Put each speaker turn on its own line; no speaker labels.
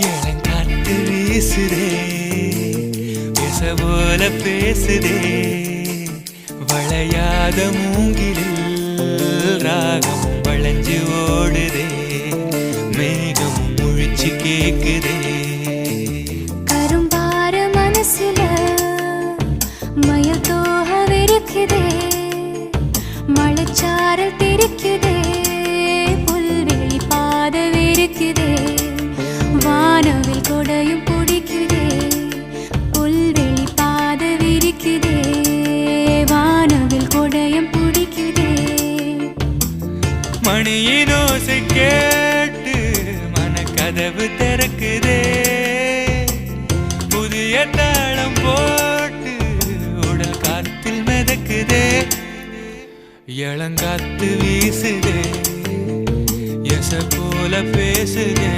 இளங்காத்து வீசுதே பேச போல பேசுதே வளையாத மூங்கிலில் ராகம் வளைஞ்சு ஓடுதே மேகம் முழிச்சு கேக்குதே
கரும்பார மனசுல மயில் தோகவிருக்குதே மழைச்சாரல் தெரிக்குதே புல்வெளி பாதவிருக்குதே வானவில் கொடையும் பிடிக்குதே புல்வெளி பாதவிருக்குதே வானவில் கொடையும் பிடிக்குதே
மணியின் ஓசை கேட்டு மனக்கதவு திறக்குதே புதிய தாளம் போட்டு உடல் காத்தில் மிதக்குதே இளங்காத்து வீசுதே எச போல பேசுதே